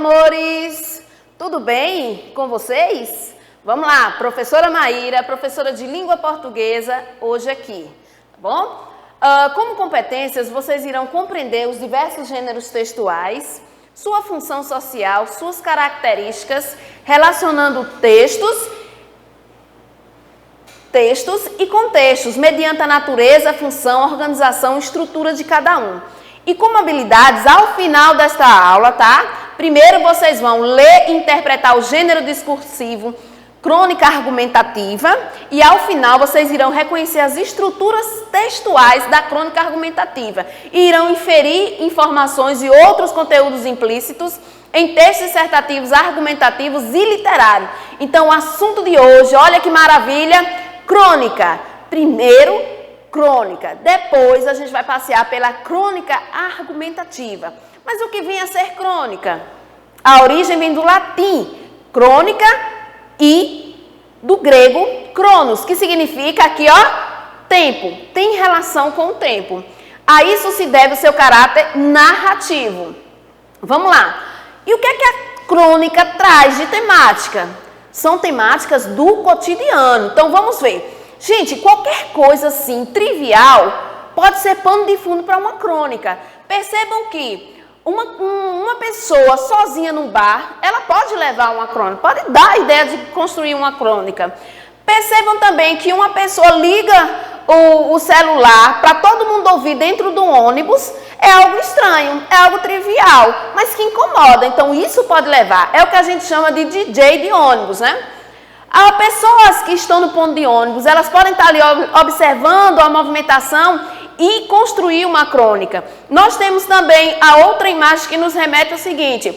Amores, tudo bem com vocês? Vamos lá, professora Maíra, professora de língua portuguesa, hoje aqui, tá bom? Como competências, vocês irão compreender os diversos gêneros textuais, sua função social, suas características, relacionando textos e contextos, mediante a natureza, função, organização e estrutura de cada um. E como habilidades, ao final desta aula, tá? Primeiro vocês vão ler e interpretar o gênero discursivo, crônica argumentativa, e ao final vocês irão reconhecer as estruturas textuais da crônica argumentativa e irão inferir informações e outros conteúdos implícitos em textos dissertativos, argumentativos e literários. Então, o assunto de hoje, olha que maravilha, crônica. Primeiro, crônica. Depois, a gente vai passear pela crônica argumentativa. Mas o que vem a ser crônica? A origem vem do latim, crônica, e do grego, cronos, que significa aqui, ó, tempo. Tem relação com o tempo. A isso se deve o seu caráter narrativo. Vamos lá. E o que é que a crônica traz de temática? São temáticas do cotidiano. Então, vamos ver. Gente, qualquer coisa assim, trivial, pode ser pano de fundo para uma crônica. Percebam que uma pessoa sozinha num bar, ela pode levar uma crônica, pode dar a ideia de construir uma crônica. Percebam também que uma pessoa liga o celular para todo mundo ouvir dentro do ônibus, é algo estranho, é algo trivial, mas que incomoda. Então, isso pode levar, é o que a gente chama de DJ de ônibus, né? Há pessoas que estão no ponto de ônibus, elas podem estar ali observando a movimentação e construir uma crônica. Nós temos também a outra imagem que nos remete ao seguinte: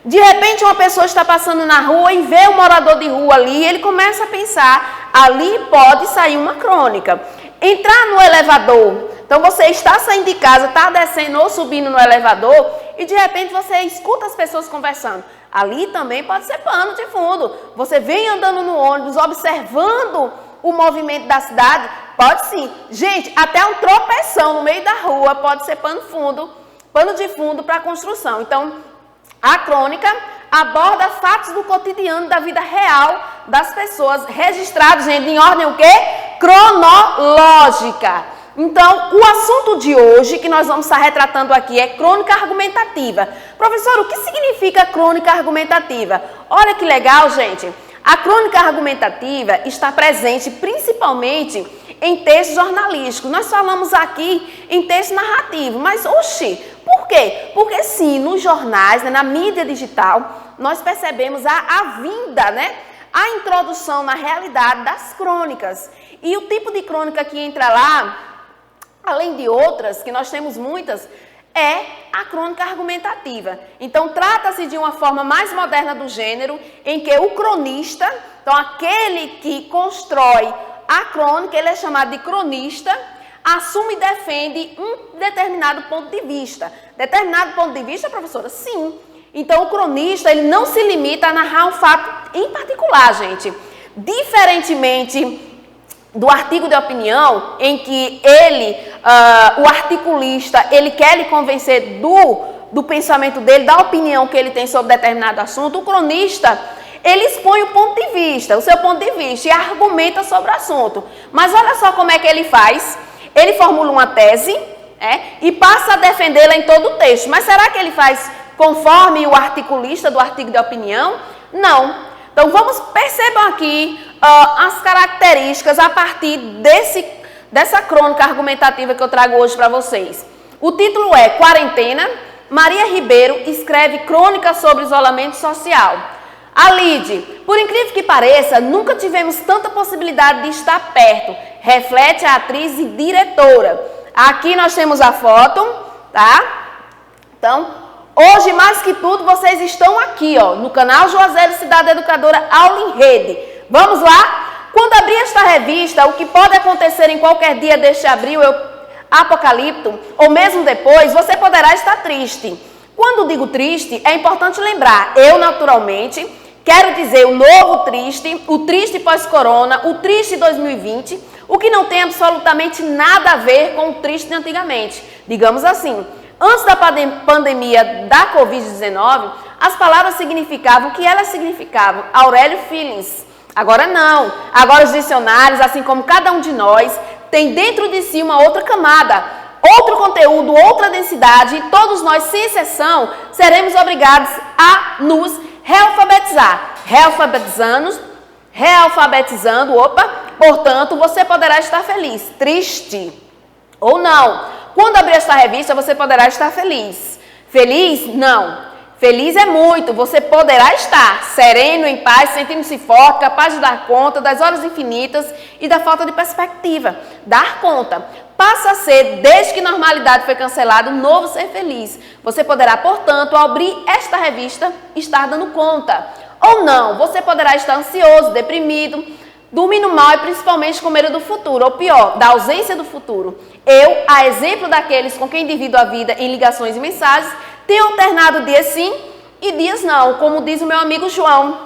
de repente uma pessoa está passando na rua e vê um morador de rua ali, ele começa a pensar, ali pode sair uma crônica. Entrar no elevador, então você está saindo de casa, está descendo ou subindo no elevador e de repente você escuta as pessoas conversando. Ali também pode ser pano de fundo. Você vem andando no ônibus, observando o movimento da cidade, pode sim. Gente, até um tropeção no meio da rua pode ser pano de fundo para a construção. Então, a crônica aborda fatos do cotidiano, da vida real das pessoas, registrados, gente, em ordem o quê? Cronológica. Então, o assunto de hoje que nós vamos estar retratando aqui é crônica argumentativa. Professor, o que significa crônica argumentativa? Olha que legal, gente. A crônica argumentativa está presente principalmente em textos jornalísticos. Nós falamos aqui em texto narrativo, mas oxi, por quê? Porque sim, nos jornais, né, na mídia digital, nós percebemos a vinda, né, a introdução na realidade das crônicas. E o tipo de crônica que entra lá, além de outras, que nós temos muitas, é a crônica argumentativa. Então, trata-se de uma forma mais moderna do gênero, em que o cronista, então aquele que constrói a crônica, ele é chamado de cronista, assume e defende um determinado ponto de vista. Determinado ponto de vista, professora? Sim. Então, o cronista, ele não se limita a narrar um fato em particular, gente. Diferentemente do artigo de opinião, em que o articulista, ele quer lhe convencer do pensamento dele, da opinião que ele tem sobre determinado assunto, o cronista, ele expõe o ponto de vista, o seu ponto de vista, e argumenta sobre o assunto. Mas olha só como é que ele faz. Ele formula uma tese, e passa a defendê-la em todo o texto. Mas será que ele faz conforme o articulista do artigo de opinião? Não. Então, percebam aqui as características a partir dessa crônica argumentativa que eu trago hoje para vocês. O título é Quarentena. Maria Ribeiro escreve crônica sobre isolamento social. A Lide, por incrível que pareça, nunca tivemos tanta possibilidade de estar perto. Reflete a atriz e diretora. Aqui nós temos a foto, tá? Então, hoje, mais que tudo, vocês estão aqui, ó, no canal Juazeiro Cidade Educadora Aula em Rede. Vamos lá? Quando abrir esta revista, o que pode acontecer em qualquer dia deste abril, apocalipto, ou mesmo depois, você poderá estar triste. Quando digo triste, é importante lembrar, eu naturalmente quero dizer o novo triste, o triste pós-corona, o triste 2020, o que não tem absolutamente nada a ver com o triste de antigamente. Digamos assim, antes da pandemia da Covid-19, as palavras significavam o que elas significavam, Aurélio Feelings. Agora não, agora os dicionários, assim como cada um de nós, tem dentro de si uma outra camada, outro conteúdo, outra densidade, e todos nós, sem exceção, seremos obrigados a nos realfabetizar. Realfabetizando, portanto, você poderá estar feliz, triste ou não. Quando abrir esta revista, você poderá estar feliz. Feliz? Não. Feliz é muito, você poderá estar sereno, em paz, sentindo-se forte, capaz de dar conta das horas infinitas e da falta de perspectiva. Dar conta. Passa a ser, desde que normalidade foi cancelada, um novo ser feliz. Você poderá, portanto, ao abrir esta revista, estar dando conta. Ou não, você poderá estar ansioso, deprimido, dormindo mal e principalmente com medo do futuro, ou pior, da ausência do futuro. Eu, a exemplo daqueles com quem divido a vida em ligações e mensagens, tenho alternado dias sim e dias não, como diz o meu amigo João.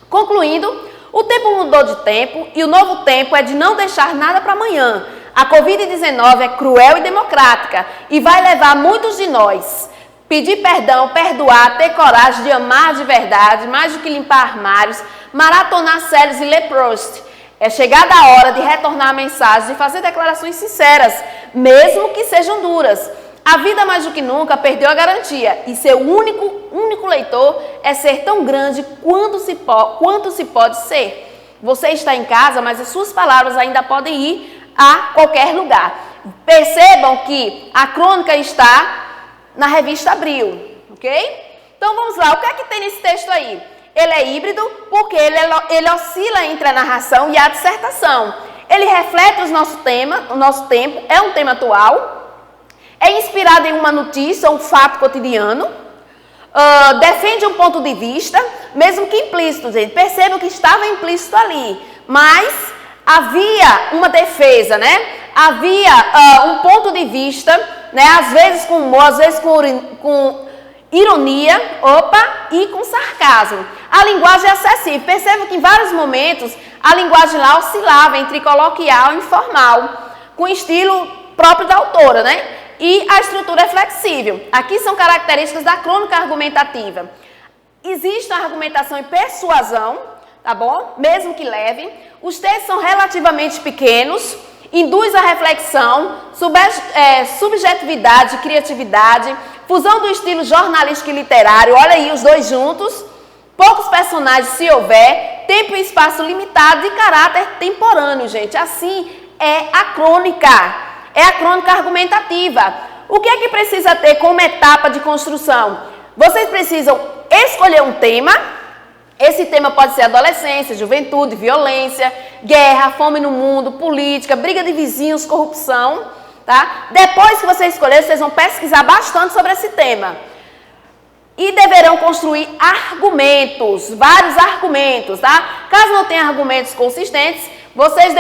Concluindo, o tempo mudou de tempo e o novo tempo é de não deixar nada para amanhã. A Covid-19 é cruel e democrática e vai levar muitos de nós. Pedir perdão, perdoar, ter coragem de amar de verdade, mais do que limpar armários, maratonar séries e ler Proust. É chegada a hora de retornar mensagens e fazer declarações sinceras, mesmo que sejam duras. A vida, mais do que nunca, perdeu a garantia e seu único leitor é ser tão grande quanto se pode ser. Você está em casa, mas as suas palavras ainda podem ir a qualquer lugar. Percebam que a crônica está na revista Abril, ok? Então vamos lá, o que é que tem nesse texto aí? Ele é híbrido porque ele oscila entre a narração e a dissertação. Ele reflete o nosso tempo, é um tema atual, é inspirado em uma notícia, um fato cotidiano, defende um ponto de vista, mesmo que implícito, gente. Percebam que estava implícito ali, mas havia uma defesa, né? Havia um ponto de vista, né? Às vezes com humor, às vezes com ironia, e com sarcasmo. A linguagem é acessível. Percebam que em vários momentos a linguagem lá oscilava entre coloquial e informal, com estilo próprio da autora, né? E a estrutura é flexível. Aqui são características da crônica argumentativa. Existe a argumentação e persuasão, tá bom? Mesmo que leve. Os textos são relativamente pequenos, induz a reflexão, subjetividade, criatividade, fusão do estilo jornalístico e literário, olha aí os dois juntos, poucos personagens se houver, tempo e espaço limitado e caráter temporâneo, gente. Assim é a crônica argumentativa. O que é que precisa ter como etapa de construção? Vocês precisam escolher um tema. Esse tema pode ser adolescência, juventude, violência, guerra, fome no mundo, política, briga de vizinhos, corrupção, tá? Depois que você escolher, vocês vão pesquisar bastante sobre esse tema. E deverão construir argumentos, vários argumentos, tá? Caso não tenha argumentos consistentes, vocês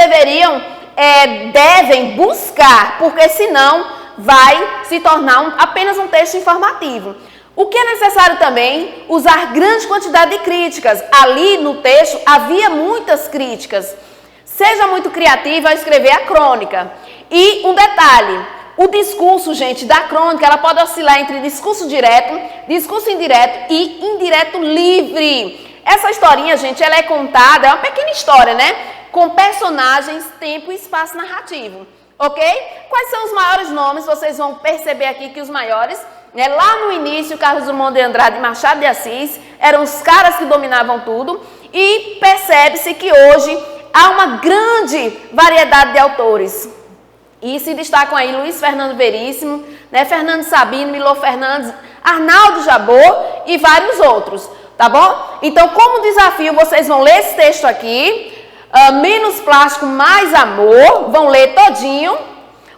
devem buscar, porque senão vai se tornar apenas um texto informativo. O que é necessário também, usar grande quantidade de críticas. Ali no texto havia muitas críticas. Seja muito criativa ao escrever a crônica. E um detalhe, o discurso, gente, da crônica, ela pode oscilar entre discurso direto, discurso indireto e indireto livre. Essa historinha, gente, ela é contada, é uma pequena história, né? Com personagens, tempo e espaço narrativo, ok? Quais são os maiores nomes? Vocês vão perceber aqui que os maiores, né? Lá no início, Carlos Drummond de Andrade e Machado de Assis eram os caras que dominavam tudo, e percebe-se que hoje há uma grande variedade de autores. E se destacam aí Luiz Fernando Veríssimo, né? Fernando Sabino, Milor Fernandes, Arnaldo Jabor e vários outros, tá bom? Então, como desafio, vocês vão ler esse texto aqui, menos plástico, mais amor, vão ler todinho,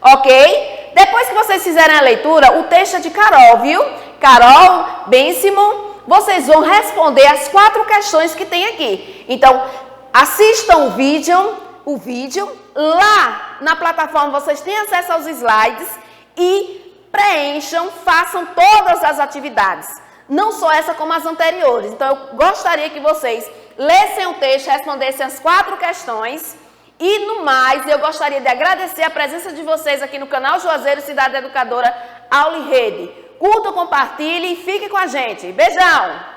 ok? Depois que vocês fizerem a leitura, o texto é de Carol, viu? Carol Bensimo, vocês vão responder as 4 questões que tem aqui. Então, assistam o vídeo, lá na plataforma vocês têm acesso aos slides e preencham, façam todas as atividades. Não só essa como as anteriores. Então, eu gostaria que vocês lessem o texto, respondessem as 4 questões. E, no mais, eu gostaria de agradecer a presença de vocês aqui no canal Juazeiro Cidade Educadora Aula e Rede. Curta, compartilhe e fique com a gente. Beijão!